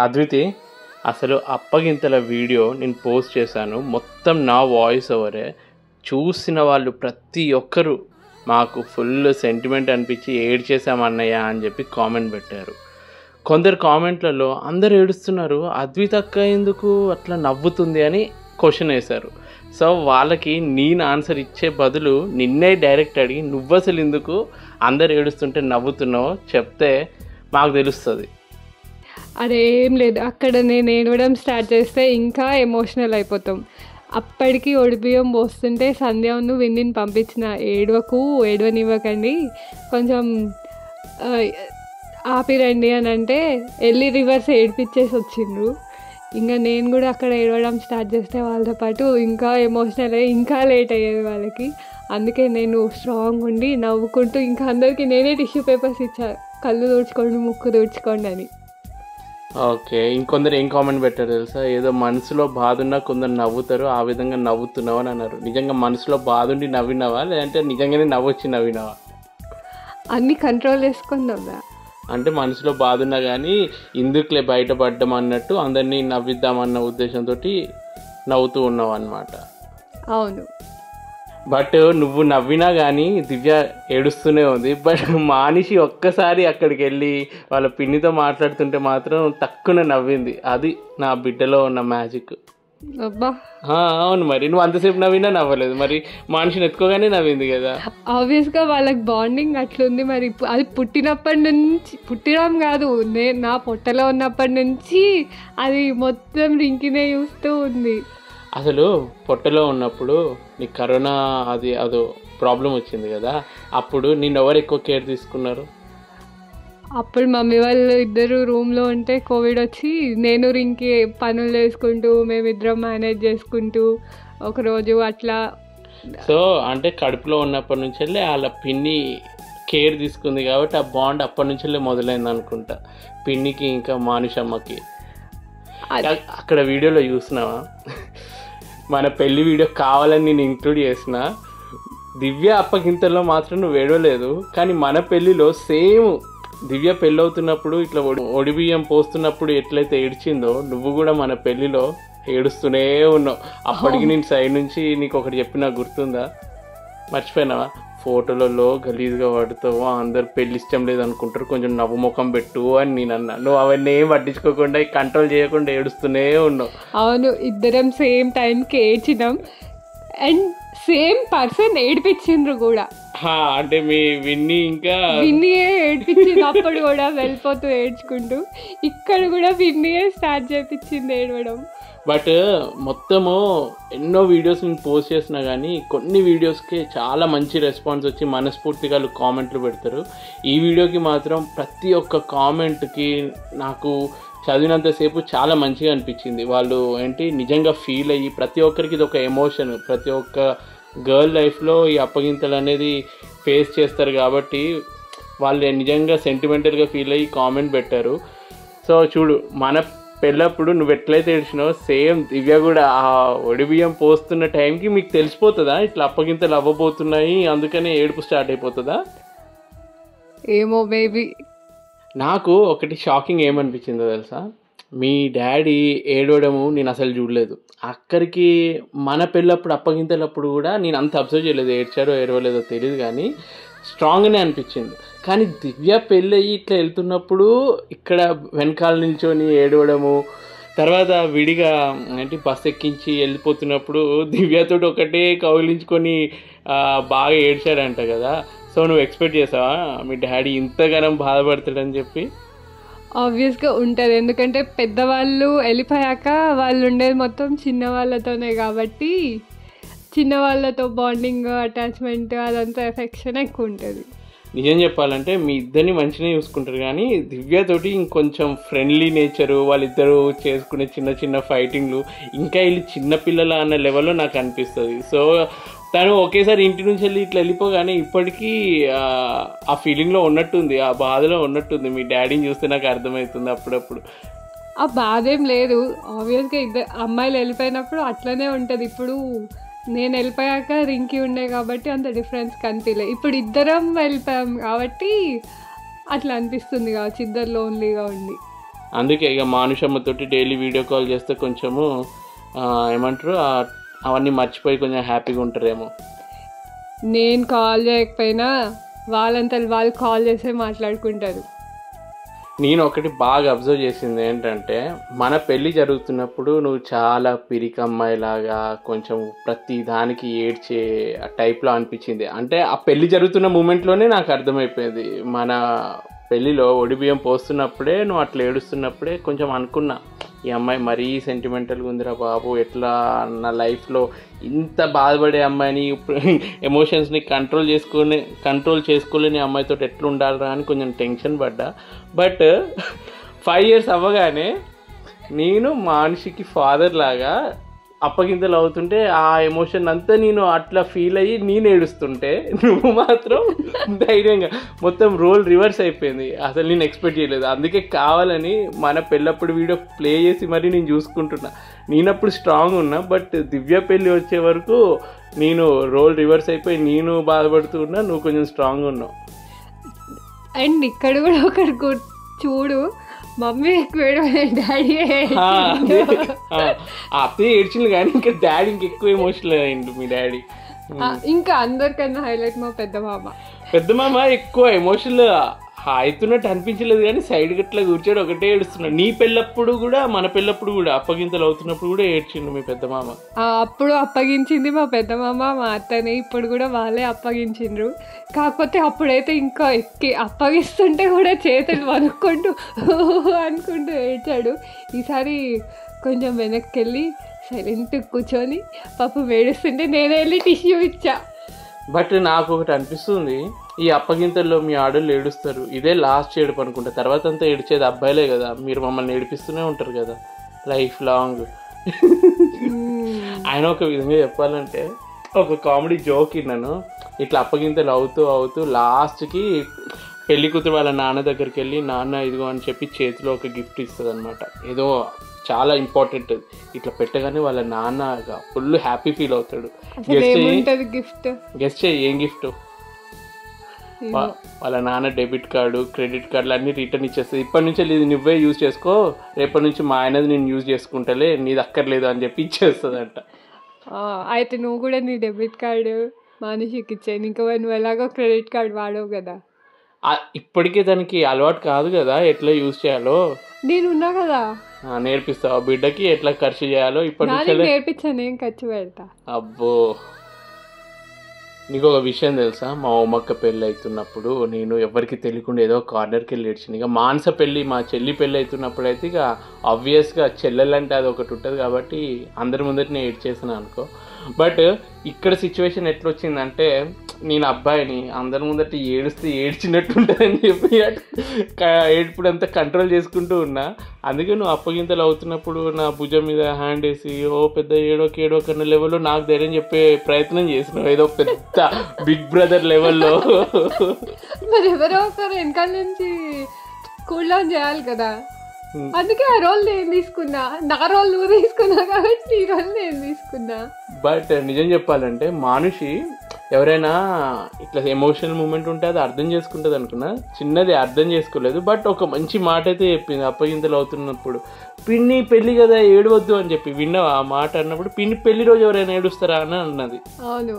అద్వితి, అసలు అప్పగింతల వీడియో నేను పోస్ట్ చేశాను. మొత్తం నా వాయిస్ ఓవరే. చూసిన వాళ్ళు ప్రతి ఒక్కరు మాకు ఫుల్ సెంటిమెంట్ అనిపించి ఏడ్చేసామన్నయ్య అని చెప్పి కామెంట్ పెట్టారు. కొందరు కామెంట్లలో అందరు ఏడుస్తున్నారు, అద్విత అక్క ఎందుకు అట్లా నవ్వుతుంది అని క్వశ్చన్ వేశారు. సో వాళ్ళకి నేను ఆన్సర్ ఇచ్చే బదులు నిన్నే డైరెక్ట్ అడిగి నువ్వు అసలు ఎందుకు అందరు ఏడుస్తుంటే నవ్వుతున్నావో చెప్తే మాకు తెలుస్తుంది. అదే ఏం లేదు, అక్కడ నేను ఏడవడం స్టార్ట్ చేస్తే ఇంకా ఎమోషనల్ అయిపోతాం. అప్పటికి ఒడిబియ్యం పోస్తుంటే సంధ్యను విన్నిని పంపించిన, ఏడవనివ్వకండి, కొంచెం ఆపిరండి అని అంటే వెళ్ళి రివర్స్ ఏడిపించేసి వచ్చిండ్రు. ఇంకా నేను కూడా అక్కడ ఏడవడం స్టార్ట్ చేస్తే వాళ్ళతో పాటు ఇంకా ఎమోషనల్ అయ్యి ఇంకా లేట్ అయ్యేది వాళ్ళకి. అందుకే నేను స్ట్రాంగ్ ఉండి నవ్వుకుంటూ ఇంకా అందరికీ నేనే టిష్యూ పేపర్స్ ఇచ్చా, కళ్ళు తుడుచుకోండి, ముక్కు తుడుచుకోండి అని. ఓకే, ఇంకొందరు ఏం కామెంట్ పెట్టారు తెలుసా? ఏదో మనసులో బాధ ఉన్నా కొందరు నవ్వుతారు, ఆ విధంగా నవ్వుతున్నావు అని అన్నారు. నిజంగా మనసులో బాధ ఉండి నవ్వినావా, లేదంటే నిజంగానే నవ్వొచ్చి నవ్వినావా? అన్నీ కంట్రోల్ చేసుకుందాం. అంటే మనసులో బాధ ఉన్నా కానీ ఇందుకులే బయటపడ్డం అన్నట్టు అందరినీ నవ్విద్దామన్న ఉద్దేశంతో నవ్వుతూ ఉన్నావు అన్నమాట. అవును, బట్ నువ్వు నవ్వినా కానీ దివ్య ఏడుస్తూనే ఉంది. బట్ మానిషి ఒక్కసారి అక్కడికి వెళ్ళి వాళ్ళ పిన్నితో మాట్లాడుతుంటే మాత్రం తక్కువ నవ్వింది. అది నా బిడ్డలో ఉన్న మ్యాజిక్. అబ్బా అవును, మరి నువ్వు అంతసేపు నవ్వినా నవ్వలేదు, మరి మనిషిని ఎత్తుకోగానే నవ్వింది కదా. ఆబ్వియస్గా వాళ్ళకి బాండింగ్ అట్లుంది. మరి అది పుట్టినప్పటి నుంచి, పుట్టినాం కాదు, నా పొట్టలో ఉన్నప్పటి నుంచి అది మొత్తం రింకినే చూస్తూ ఉంది. అసలు పొట్టలో ఉన్నప్పుడు నీకు కరోనా అదో ప్రాబ్లం వచ్చింది కదా, అప్పుడు నిన్ను ఎవరు ఎక్కువ కేర్ తీసుకున్నారు? అప్పుడు మమ్మీ వాళ్ళు ఇద్దరు రూమ్లో ఉంటే కోవిడ్ వచ్చి నేను రింకి పనులు చేసుకుంటూ మేమిద్దరం మేనేజ్ చేసుకుంటూ ఒకరోజు అట్లా. సో అంటే కడుపులో ఉన్నప్పటి నుంచి వెళ్ళి వాళ్ళ పిన్ని కేర్ తీసుకుంది కాబట్టి ఆ బాండ్ అప్పటి నుంచి వెళ్ళి మొదలైంది అనుకుంటా, పిన్నికి ఇంకా మానుషమ్మకి. అక్కడ వీడియోలో చూసినావా, మన పెళ్లి వీడియో కావాలని నేను ఇంక్లూడ్ చేసిన, దివ్య అప్పగింతల్లో మాత్రం నువ్వు ఏడవలేదు, కానీ మన పెళ్లిలో సేమ్ దివ్య పెళ్ళి అవుతున్నప్పుడు ఇట్లా ఒడిబియ్యం పోస్తున్నప్పుడు ఎట్లయితే ఏడ్చిందో నువ్వు కూడా మన పెళ్లిలో ఏడుస్తూనే ఉన్నావు. అప్పటికి నేను సైడ్ నుంచి నీకు ఒకటి చెప్పినా గుర్తుందా? మర్చిపోయినావా? ఫోటోలలో గలీజ్గా పడుతావు, అందరు పెళ్లి ఇష్టం లేదనుకుంటారు, కొంచెం నవ్వు ముఖం పెట్టు అని నేను అన్నా. నువ్వు అవన్నీ ఏం పట్టించుకోకుండా కంట్రోల్ చేయకుండా ఏడుస్తూనే ఉన్నావు. అవును, ఇద్దరం సేమ్ టైంకి ఏడ్చినాం అండ్ సేమ్ పర్సన్ ఏడిపించిండ్రు కూడా. అంటే మీ విన్నీయే ఏడిపించింది అప్పుడు కూడా వెళ్ళిపోతూ ఏడ్చుకుంటూ. ఇక్కడ కూడా విన్నీయే స్టార్ట్ చేయించింది ఏడవడం. బట్ మొత్తము ఎన్నో వీడియోస్ నేను పోస్ట్ చేసినా కానీ కొన్ని వీడియోస్కి చాలా మంచి రెస్పాన్స్ వచ్చి మనస్ఫూర్తిగా కామెంట్లు పెడతారు. ఈ వీడియోకి మాత్రం ప్రతి ఒక్క కామెంట్కి నాకు చదివినంతసేపు చాలా మంచిగా అనిపించింది. వాళ్ళు నిజంగా ఫీల్ అయ్యి, ప్రతి ఒక్కరికి ఇది ఒక ఎమోషన్, ప్రతి ఒక్క గర్ల్ లైఫ్లో ఈ అప్పగింతలు అనేది ఫేస్ చేస్తారు కాబట్టి వాళ్ళు నిజంగా సెంటిమెంటల్గా ఫీల్ అయ్యి కామెంట్ పెట్టారు. సో చూడు, మన పెళ్ళప్పుడు నువ్వు ఎట్లయితే ఏడ్చినావో సేమ్ దివ్య కూడా ఆ ఒడిబియ్యం పోస్తున్న టైంకి మీకు తెలిసిపోతుందా ఇట్లా అప్పగింతలు అవ్వబోతున్నాయి, అందుకనే ఏడుపు స్టార్ట్ అయిపోతుందా? ఏమో మేబీ. నాకు ఒకటి షాకింగ్ ఏమనిపించిందో తెలుసా, మీ డాడీ ఏడవడము నేను అసలు చూడలేదు. అక్కడికి మన పెళ్ళప్పుడు అప్పగింతలప్పుడు కూడా నేను అంత అబ్జర్వ్ చేయలేదు, ఏడ్చాడో ఏడవలేదో తెలియదు, కానీ స్ట్రాంగ్గానే అనిపించింది. కానీ దివ్య పెళ్ళి ఇట్లా వెళ్తున్నప్పుడు ఇక్కడ వెనకాల నిల్చొని ఏడవడము, తర్వాత విడిగా బస్ ఎక్కించి వెళ్ళిపోతున్నప్పుడు దివ్యతో ఒకటే కౌగిలించుకొని బాగా ఏడ్చాడంట కదా. సో నువ్వు ఎక్స్పెక్ట్ చేసావా మీ డాడీ ఇంతగానం బాధపడతాడని చెప్పి? ఆబ్వియస్గా ఉంటుంది, ఎందుకంటే పెద్దవాళ్ళు వెళ్ళిపోయాక వాళ్ళు ఉండేది మొత్తం చిన్నవాళ్ళతోనే కాబట్టి చిన్నవాళ్ళతో బాండింగ్, అటాచ్మెంట్, అదంతా ఎఫెక్షన్ ఎక్కువ ఉంటుంది. నిజం చెప్పాలంటే మీ ఇద్దరిని మంచిగా చూసుకుంటారు, కానీ దివ్యతోటి ఇంకొంచెం ఫ్రెండ్లీ నేచరు, వాళ్ళిద్దరూ చేసుకునే చిన్న చిన్న ఫైటింగ్లు ఇంకా వీళ్ళు చిన్నపిల్లల అన్న లెవెల్లో నాకు అనిపిస్తుంది. సో తను ఒకేసారి ఇంటి నుంచి ఇట్లా వెళ్ళిపోగానే ఇప్పటికీ ఆ ఫీలింగ్లో ఉన్నట్టుంది, ఆ బాధలో ఉన్నట్టుంది. మీ డాడీని చూస్తే నాకు అర్థమవుతుంది అప్పుడప్పుడు. ఆ బాధ ఏం లేదు, ఆబ్వియస్గా ఇద్దరు అమ్మాయిలు వెళ్ళిపోయినప్పుడు అట్లనే ఉంటుంది. ఇప్పుడు నేను వెళ్ళిపోయాక రింకి ఉండే కాబట్టి అంత డిఫరెన్స్ కనిపించలేదు. ఇప్పుడు ఇద్దరం వెళ్ళిపోయాం కాబట్టి అట్లా అనిపిస్తుంది కావచ్చు, ఇద్దరు లోన్లీగా ఉండి. అందుకే ఇక మానుషమ్మతోటి డైలీ వీడియో కాల్ చేస్తే కొంచెము ఏమంటారు అవన్నీ మర్చిపోయి కొంచెం హ్యాపీగా ఉంటారేమో. నేను కాల్ చేయకపోయినా వాళ్ళంతా వాళ్ళు కాల్ చేసే మాట్లాడుకుంటారు. నేను ఒకటి బాగా అబ్జర్వ్ చేసింది ఏంటంటే, మన పెళ్ళి జరుగుతున్నప్పుడు నువ్వు చాలా పిరికమ్మాయిలాగా కొంచెం ప్రతి దానికి ఏడ్చే టైప్లో అనిపించింది. అంటే ఆ పెళ్ళి జరుగుతున్న మూమెంట్లోనే నాకు అర్థమైపోయింది. మన పెళ్ళిలో ఒడిబియ్యం పోస్తున్నప్పుడే నువ్వు అట్లా ఏడుస్తున్నప్పుడే కొంచెం అనుకున్నా, ఈ అమ్మాయి మరీ సెంటిమెంటల్గా ఉందిరా బాబు, ఎట్లా నా లైఫ్లో ఇంత బాధపడే అమ్మాయిని ఎమోషన్స్ని కంట్రోల్ చేసుకోలేని అమ్మాయితో ఎట్లా ఉండాలిరా అని కొంచెం టెన్షన్ పడ్డా. బట్ 5 years అవ్వగానే నేను మనిషికి ఫాదర్ లాగా అప్పగింతలు అవుతుంటే ఆ ఎమోషన్ అంతా నేను అట్లా ఫీల్ అయ్యి నేను ఏడుస్తుంటే నువ్వు మాత్రం ధైర్యంగా మొత్తం రోల్ రివర్స్ అయిపోయింది. అసలు నేను ఎక్స్పెక్ట్ చేయలేదు. అందుకే కావాలని మన పెళ్ళప్పుడు వీడియో ప్లే చేసి మరీ నేను చూసుకుంటున్నా. నేనప్పుడు స్ట్రాంగ్ ఉన్నా, బట్ దివ్య పెళ్ళి వచ్చే వరకు నేను రోల్ రివర్స్ అయిపోయి నేను బాధపడుతూ ఉన్నా, నువ్వు కొంచెం స్ట్రాంగ్ ఉన్నావు. అండ్ ఇక్కడ కూడా ఒకటి చూడు, మమ్మీ ఎక్కువ డాడీ అత్తయ్య ఏడ్చింది కానీ ఇంకా డాడీ ఇంకెక్కువ ఎమోషనల్ అయ్యిండు. మీ డాడీ ఇంకా అందరికన్నా హైలైట్ మా పెద్ద మామ ఎక్కువ ఎమోషనల్ అవుతున్నట్టు అనిపించలేదు కానీ సైడ్ గట్లా కూర్చోడు ఒకటే ఏడుస్తున్నాడు. నీ పెళ్ళప్పుడు కూడా మన పెళ్ళప్పుడు కూడా అప్పగింతలు అవుతున్నప్పుడు కూడా ఏడ్చిండు మీ పెద్ద మామ. అప్పుడు అప్పగించింది మా పెద్ద మామ, మా అత్తనే. ఇప్పుడు కూడా వాళ్ళే అప్పగించిండ్రు. కాకపోతే అప్పుడైతే ఇంకా అప్పగిస్తుంటే కూడా చేతులు వణుక్కుంటూ అనుకుంటూ ఏడ్చాడు. ఈసారి కొంచెం వెనక్కి వెళ్ళి సైలెంట్ కూర్చొని పాపం ఏడుస్తుంటే నేనే వెళ్ళి టిష్యూ ఇచ్చా. బట్ నాకు ఒకటి అనిపిస్తుంది, ఈ అప్పగింతల్లో మీ ఆడోళ్ళు ఏడుస్తారు, ఇదే లాస్ట్ ఏడుపు అనుకుంటా. తర్వాత అంతా ఏడిచేది అబ్బాయిలే కదా, మీరు మమ్మల్ని ఏడిపిస్తూనే ఉంటారు కదా లైఫ్ లాంగ్. ఆయన ఒక విధంగా చెప్పాలంటే ఒక కామెడీ జోక్ విన్నాను. ఇట్లా అప్పగింతలు అవుతూ లాస్ట్కి పెళ్లి కూతురు వాళ్ళ నాన్న దగ్గరికి వెళ్ళి, నాన్న ఇదిగో అని చెప్పి చేతిలో ఒక గిఫ్ట్ ఇస్తుంది అనమాట. ఏదో చాలా ఇంపార్టెంట్. ఇట్లా పెట్టగానే వాళ్ళ నాన్న ఫుల్ హ్యాపీ ఫీల్ అవుతాడు. గెస్ట్ చేయి ఏం గిఫ్ట్? వాళ్ళ నాన్న డెబిట్ కార్డు, క్రెడిట్ కార్డులు అన్నీ రిటర్న్ ఇచ్చేస్తుంది. ఇప్పటి నుంచి ఇది నువ్వే యూజ్ చేసుకో, రేపటి నుంచి మా ఆయనది నేను యూజ్ చేసుకుంటలే, నీది అక్కర్లేదు అని చెప్పి ఇచ్చేస్తుంది అంట. అయితే నువ్వు కూడా నీ డెబిట్ కార్డు మనిషికి ఇచ్చాను, ఇంకా నువ్వు ఎలాగో క్రెడిట్ కార్డు వాడవు కదా. ఇప్పటికే దానికి అలవాటు కాదు కదా ఎట్లా యూజ్ చేయాలో. నేను ఉన్నా కదా, నేర్పిస్తావు బిడ్డకి ఎట్లా ఖర్చు చేయాలో. ఇప్పటి నేర్పించాను, నేను ఖర్చు పెడతా. అబ్బో, నీకు ఒక విషయం తెలుసా? మా ఉమ్మక్క పెళ్ళి అవుతున్నప్పుడు నేను ఎవరికి తెలియకుండా ఏదో కార్నర్కి వెళ్ళి ఏడ్చింది. ఇక మానస పెళ్ళి, మా చెల్లి పెళ్ళి అవుతున్నప్పుడు అయితే ఇక ఆబ్వియస్గా చెల్లెలంటే అది ఒకటి ఉంటుంది కాబట్టి అందరి ముందర నేను ఏడ్చేసాను అనుకో. బట్ ఇక్కడ సిచ్యువేషన్ ఎట్లా వచ్చిందంటే, నేను అబ్బాయిని అందరి ముందట ఏడ్చినట్టు ఉంటుందని చెప్పి ఏడుపుడంతా కంట్రోల్ చేసుకుంటూ ఉన్నా. అందుకే నువ్వు అప్పగింతలు అవుతున్నప్పుడు నా భుజం మీద హ్యాండ్ వేసి ఓ పెద్ద ఏడో కన్నా లెవెల్లో నాకు ధైర్యం చెప్పే ప్రయత్నం చేసినావు, ఏదో పెద్ద బిగ్ బ్రదర్ లెవెల్లో. మరి ఎవరో ఒకరు వెనకాల నుంచి కూల్ డౌన్ చేయాలి కదా, అందుకే ఆ రోల్ నేను తీసుకున్నా. నా రోల్ నువ్వు తీసుకున్నా కాబట్టి ఈ రోల్ నేను తీసుకున్నా. బట్ నిజం చెప్పాలంటే మనిషి ఎవరైనా ఇట్లా ఎమోషనల్ మూమెంట్ ఉంటే అది అర్థం చేసుకుంటుంది అనుకున్నా, చిన్నది అర్థం చేసుకోలేదు. బట్ ఒక మంచి మాట అయితే చెప్పింది అప్పగింతలు అవుతున్నప్పుడు, పిన్ని పెళ్ళి కదా ఏడవద్దు అని చెప్పి. విన్నావు ఆ మాట అన్నప్పుడు? పిన్ని పెళ్లి రోజు ఎవరైనా ఏడుస్తారా అని అన్నది. అవును,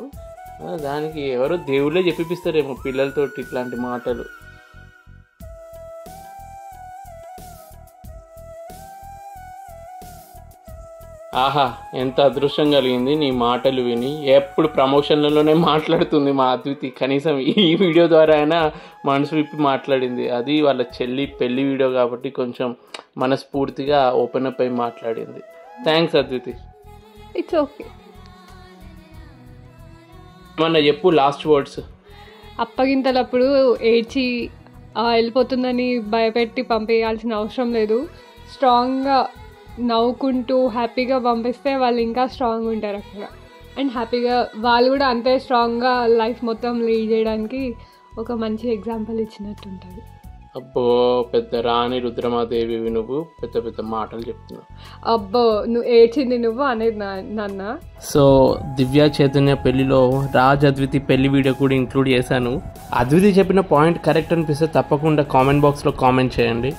దానికి ఎవరో దేవుళ్ళే చెప్పిస్తారేమో పిల్లలతోటి ఇట్లాంటి మాటలు. ఆహా, ఎంత అదృష్టం కలిగింది నీ మాటలు విని. ఎప్పుడు ప్రమోషన్లలోనే మాట్లాడుతుంది మా అద్వితి, కనీసం ఈ వీడియో ద్వారా అయినా మనసు విప్పి మాట్లాడింది. అది వాళ్ళ చెల్లి పెళ్లి వీడియో కాబట్టి కొంచెం మనస్ఫూర్తిగా ఓపెన్ అప్ అయి మాట్లాడింది. థ్యాంక్స్ అద్వితి. It's okay. ఏమన్నా చెప్పు లాస్ట్ వర్డ్స్. అప్పగింతలప్పుడు ఏడ్చి వెళ్ళిపోతుందని భయపెట్టి పంపేయాల్సిన అవసరం లేదు. స్ట్రాంగ్గా నవ్వుకుంటూ హ్యాపీగా పంపిస్తే వాళ్ళు ఇంకా స్ట్రాంగ్ ఉంటారు అక్కడ. అండ్ హ్యాపీగా వాళ్ళు కూడా అంతే స్ట్రాంగ్గా లైఫ్ మొత్తం లీడ్ చేయడానికి ఒక మంచి ఎగ్జాంపుల్ ఇచ్చినట్టు ఉంటుంది. అబ్బో, పెద్ద రాణి రుద్రమాదేవి నువ్వు పెద్ద పెద్ద మాటలు చెప్తున్నావు. అబ్బో, నువ్వు ఏడ్చింది నువ్వు అనేది నాన్న. సో దివ్య చైతన్య పెళ్లిలో రాజ్ అద్వితి పెళ్లి వీడియో కూడా ఇంక్లూడ్ చేశాను. అద్వితి చెప్పిన పాయింట్ కరెక్ట్ అనిపిస్తే తప్పకుండా కామెంట్ బాక్స్లో కామెంట్ చేయండి.